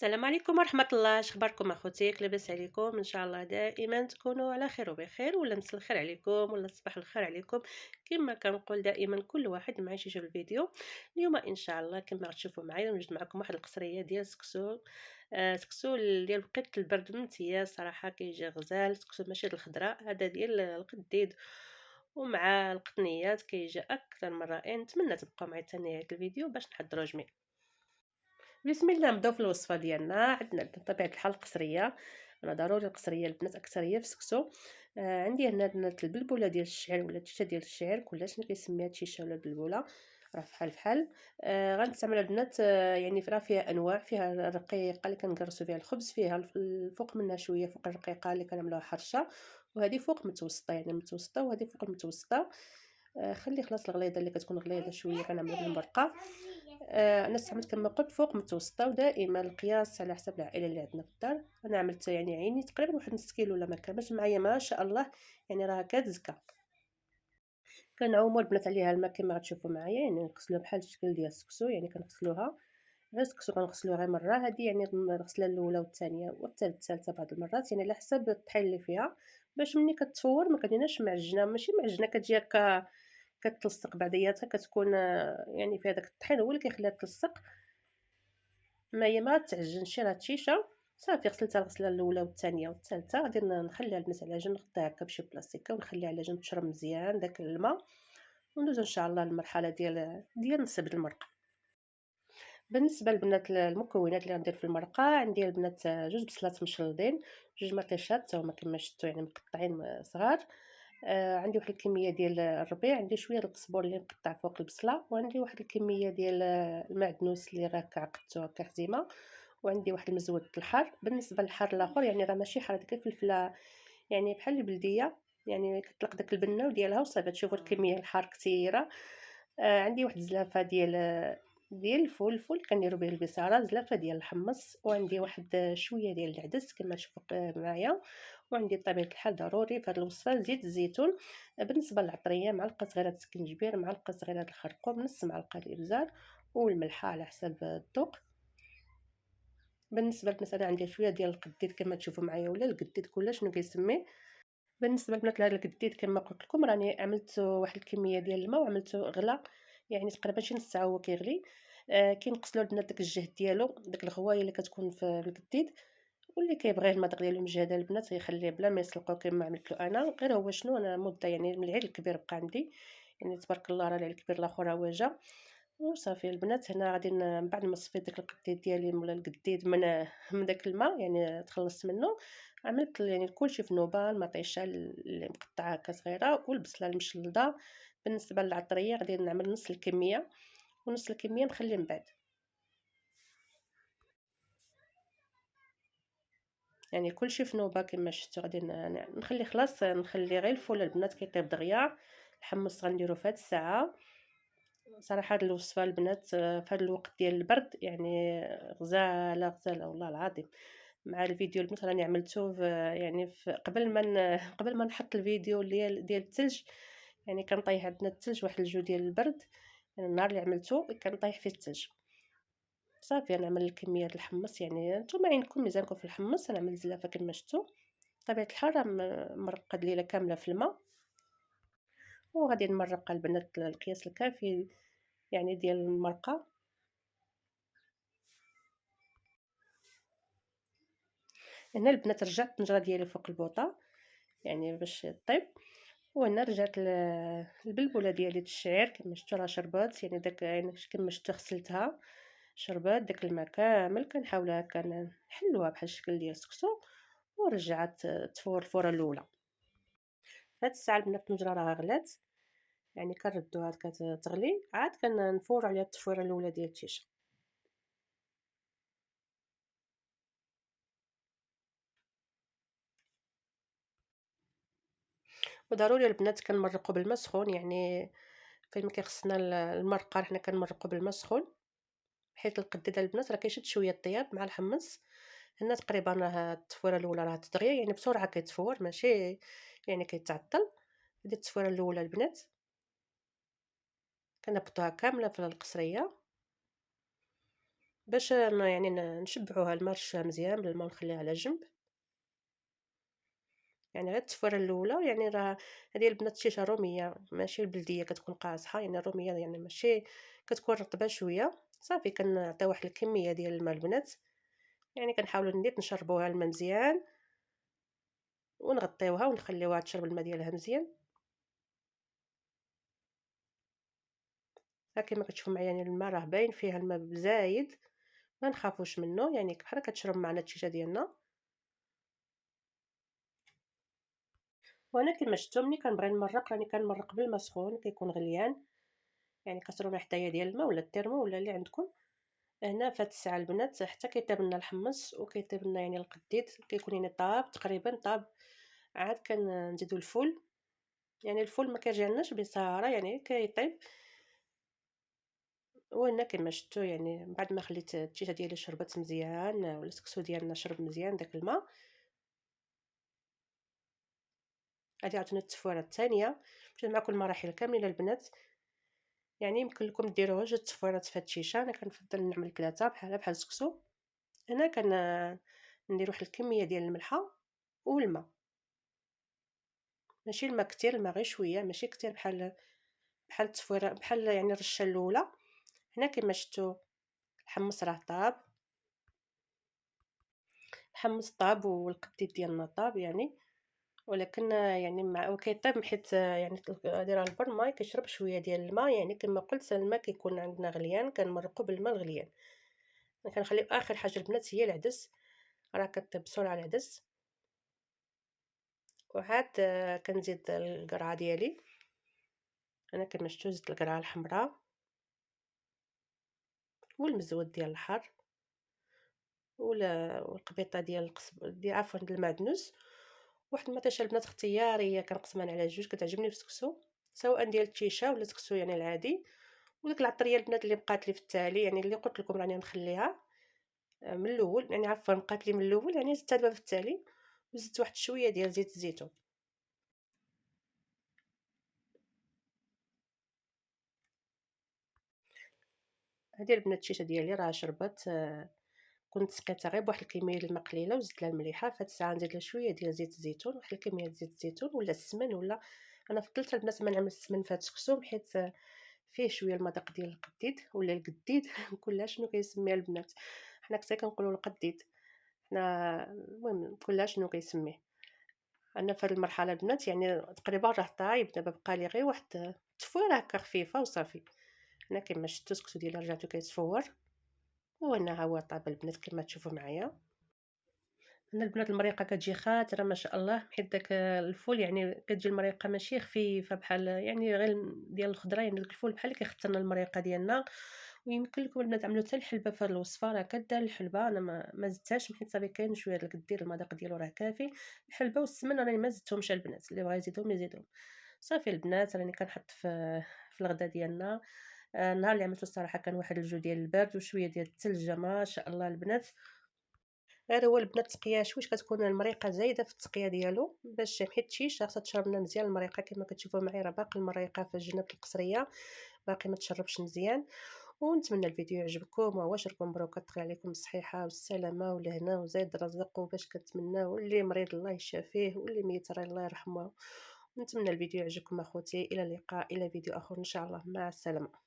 السلام عليكم ورحمة الله، اخباركم اخوتي؟ لاباس عليكم؟ ان شاء الله دائما تكونوا على خير وبخير، ولا مساء الخير عليكم ولا صباح الخير عليكم. كما كنقول دائما كل واحد مع يشوف الفيديو. اليوم ان شاء الله كما غتشوفوا معايا نوجد معكم واحد القصريه ديال سكسو. سكسو ديال وقيت البرد ممتاز صراحه، كيجي غزال. سكسو ماشي د الخضراء، هذا ديال القديد ومع القطنيات، كيجي اكثر من رائع. نتمنى تبقاو معايا حتى نهايه الفيديو باش نحضروا جميع. بسم الله، نبداو في الوصفه ديالنا. عندنا بطبيعه الحال القصريه. انا ضروري القصريه البنات اكثريه في السكسو. عندي هنا درت البلبوله ديال الشعير ولا التيشه ديال الشعير، كلش اللي كيسميها التيشه ولا البلبوله، راه فحال فحال. غنستعمل البنات، يعني راه فيها انواع، فيها الرقيقه اللي كنقرصوا فيها الخبز، فيها الفوق منها شويه فوق الرقيقه اللي كنعملوها حرشه، وهذه فوق متوسطه يعني متوسطه، وهذه فوق المتوسطه. خلي خلاص الغليظه اللي كتكون غليظه شويه كنعملوا بالمرقه. انا استعملت كما قلت فوق متوسطه، ودائما القياس على حسب العائله اللي عندنا في الدار. انا عملت يعني عيني تقريبا واحد نص كيلو ولا ما كاملش معايا ما شاء الله، يعني راه كتزكى. كنعوموا البنات عليها الماء كما غتشوفوا معايا، يعني نغسلوها بحال الشكل ديال السكسو، يعني كنغسلوها غير السكسو كنغسلوها غير مره. هذه يعني الغسله الاولى والثانيه والثالثه بعض المرات، يعني على حسب الطحين اللي فيها، باش ملي كتفور ما كديرناش معجنه، ماشي معجنه كتجي هكا كتلصق بعضياتها، كتكون يعني فيها داك الطحين هو اللي كيخليها تلصق. ما هي ما تعجنش، راه الشيشه صافي غسلتها الغسله الاولى والثانيه والثالثه، غادي نخليها البنات على جنب، نغطيها هكا بشي بلاستيكه ونخليها على جنب تشرب مزيان داك الماء، وندوز ان شاء الله للمرحله ديال نصب المرقه. بالنسبه للبنات المكونات اللي غندير في المرقه، عندي البنات جوج بصلات مشلضين، جوج مطيشات حتى هما كما شفتوا يعني مقطعين صغار. عندي واحد الكميه ديال الربيع، عندي شويه القزبور اللي مقطع فوق البصله، وعندي واحد الكميه ديال المعدنوس اللي راه عقدته هكا حزيمه، وعندي واحد المزود الحار. بالنسبه للحار الاخر يعني راه ماشي حار، ديك الفلفله يعني بحال البلديه، يعني كتطلق داك البنه ديالها وصافي. تشوفوا الكميه الحار كثيره. عندي واحد الزلافه ديال الفول كنديروا به البصاره، زلافه ديال الحمص، وعندي واحد شويه ديال العدس كما تشوفوا معايا، وعندي بطبيعه الحال ضروري في هذه الوصفه زيت الزيتون. بالنسبه للعطريه، معلقه صغيره السكنجبير، معلقه صغيره الخرقوم، نص معلقه الابزار، والملح على حسب الذوق. بالنسبه للمساله عندي شويه ديال القديد كما تشوفوا معايا، ولا القديد كلش شنو كيسميه. بالنسبه للبنات لهذا الجديد كما قلت لكم، راني عملت واحد الكميه ديال الماء وعملته غلا، يعني تقريبا شي نص ساعه هو كيغلي. كينقصلوا البنات داك الجهد ديالو، داك الغوايه اللي كتكون في الجديد، واللي كيبغي الماء دغيا له مجهده البنات يخليه بلا ما يسلقوا كما عملت له انا. غير هو شنو، انا مده يعني من العيد الكبير بقى عندي، يعني تبارك الله راه العيد الكبير الاخر راه جا وصافي. البنات هنا غادي من بعد ما صفيت داك القديد ديالي ولا القديد من داك الماء، يعني تخلصت منه، عملت يعني كلشي في نوبه، المطيشه اللي مقطعه هكا صغيره والبصله المشلضه. بالنسبه للعطريه غادي نعمل نص الكميه، ونص الكميه نخلي من بعد، يعني كلشي في نوبه كما شفتوا. غادي نخلي خلاص، نخلي غير الفول البنات كيطيب دغيا. الحمص غنديرو في هاد الساعه. صراحه هاد الوصفه البنات في هاد الوقت ديال البرد يعني غزاله غزاله والله العظيم. مع الفيديو البنات راني عملته يعني قبل ما قبل ما نحط الفيديو ديال الثلج، يعني كان طايح عندنا الثلج واحد الجو ديال البرد، يعني النهار اللي عملته كان طايح فيه الثلج. صافي نعمل الكميه ديال الحمص، يعني نتوما عينكم ميزانكم في الحمص. انا عملت زلافه كما شفتوا، بطبيعه الحال راه مرقد ليله كامله في الماء، وغادي نمرق البنات القياس الكافي يعني ديال المرقه. هنا البنات رجعت الطنجره ديالي فوق البوطه يعني باش طيب، وهنا رجعت البلبوله ديالي الشعير كما شفتوا راه شربات، يعني داك يعني كما شفتوا غسلتها شربات داك الماء كامل. كنحاولها كنحلوها بحال الشكل ديال السكسو، ورجعت تفور الفوره الاولى. فهاد الساعه البنات الطنجره راه غلات، يعني كنردوها كتغلي، عاد كنفورو عليها التفويره الاولى ديال التيشه. وضروري البنات كنمرقوا بالماء سخون، يعني فين ما كيخصنا المرقه حنا كنمرقوا بالماء سخون، حيت القديد البنات راه كيشد شويه الطياب مع الحمص. هنا تقريبا راه التفويره الاولى راه تدغيا، يعني بسرعه كيتفور ماشي يعني كيتعطل. هذه التفويره الاولى البنات كنهبطوها كامله في القصريه. باش يعني نشبعوها الماء، نرشوها مزيان بالماء ونخليها على جنب. يعني غير التفويره الاولى، يعني راه هذه البنات الشيشه روميه ماشي البلديه، كتكون قاصحه، يعني الروميه يعني ماشي كتكون رطبه شويه. صافي كنعطيو واحد الكميه ديال الماء البنات، يعني كنحاولوا نيت نشربوها الماء مزيان ونغطيوها ونخليوها تشرب الماء ديالها مزيان. ها كما كتشوفوا معايا يعني الماء راه باين فيها الماء زايد، ما نخافوش منه، يعني بحال كتشرب معنا الشيشه ديالنا. وانا كما شفتوا ملي كنبغي نمرق راني كنمرق بالماء سخون كيكون غليان، يعني كتروني حدايا ديال الماء ولا الترمو ولا اللي عندكم. هنا في هاد الساعه البنات حتى كيطيب لنا الحمص وكيطيب لنا يعني القديد، كيكون يعني طاب تقريبا طاب. عاد كنزيدو الفول، يعني الفول ما كيرجعناش بصراحه يعني كيطيب. وهنا كما شفتوا يعني بعد ما خليت التيشه ديالي شربت مزيان ولا السكسو ديالنا شرب مزيان داك الماء، غادي عاوتاني التفويره الثانيه. مشيت معكم المراحل كاملين البنات، يعني يمكن لكم ديروا جوج تفويرات في هاد الشيشه، انا كنفضل نعمل 3 بحال السكسو. هنا ندير واحد الكميه ديال الملحه والماء، ماشي الماء كتير، الماء غير شويه ماشي كتير بحال التفويره بحال يعني الرشه الاولى. هنا كما شفتوا الحمص راه طاب، الحمص طاب والقديد ديالنا طاب يعني، ولكن يعني مع وكيطيب حيت يعني هادي راه البر ما كيشرب شويه ديال الماء، يعني كما قلت الماء كيكون عندنا غليان كنمرقوا بالماء الغليان. كنخليو اخر حاجه البنات هي العدس، راه كطيب بسرعه العدس. وعاد كنزيد القرعه ديالي، انا كما شفتوا زدت القرعه الحمراء والمزود ديال الحار والقبيطه ديال ديال عفوا ديال المعدنوس. واحد المطيشه البنات اختياريه كنقسمها على جوج، كتعجبني في السكسو سواء ديال التيشه ولا السكسو يعني العادي. وديك العطريه البنات اللي بقات لي في التالي، يعني اللي قلت لكم راني نخليها من الاول، يعني عفوا بقات لي من الاول يعني زدتها دابا في التالي. وزدت واحد شويه ديال زيت الزيتون. هذه البنات الشيشه ديالي راه شربت، كنت سقيتها غير بواحد الكميه ديال الماء قليله وزدت لها المليحه. فهاد الساعه نزيد لها شويه ديال زيت الزيتون، واحد الكميه ديال زيت الزيتون ولا السمن، ولا انا فضلت البنات ما نعمل السمن في هاد السكسوم حيت فيه شويه المذاق ديال القديد ولا القديد كلها شنو كيسميها البنات، حنا حتى كنقولوا القديد حنا. المهم كلها شنو كيسميه. انا في هاد المرحله البنات يعني تقريبا راه طايب، دابا بقى لي غير واحد التفويره هكا خفيفه وصافي. هنا كما شفتوا السكسو ديالي رجعتو كيتفور، وهنا ها هو طاب البنات كما تشوفوا معايا. هنا البنات المريقه كتجي خاطره ما شاء الله، حيت داك الفول يعني كتجي المريقه ماشي خفيفه بحال يعني غير ديال الخضره، يعني داك الفول بحال اللي كيخترنا المريقه ديالنا. ويمكن لكم البنات تعملوا حتى الحلبه في هاد الوصفه، راه كدار الحلبه انا ما زدتهاش حيت صافي كاين شويه ديال القدير المذاق ديالو راه كافي. الحلبه والسمن راني ما زدتهمش البنات، اللي بغا يزيدهم يزيدهم. صافي البنات راني كنحط في الغدا ديالنا. النهار اللي عملته الصراحه كان واحد الجو ديال البرد وشويه ديال الثلجه ما شاء الله البنات. غير هو البنات التقيه شويش كتكون المريقه زايده في التقيه ديالو، باش حيت الشيشه خاصها تشرب لنا مزيان المريقه. كما كتشوفوا معايا راه باقي المريقه في الجناب القصريه باقي ما تشربش مزيان. ونتمنى الفيديو يعجبكم وواشركم مبروك تطغي عليكم الصحيحه والسلامه والهنا وزايد الرزق، وباش كنتمناو اللي مريض الله يشافيه واللي ميت الله يرحمه. نتمنى الفيديو يعجبكم اخوتي، الى اللقاء الى فيديو اخر ان شاء الله، مع السلامه.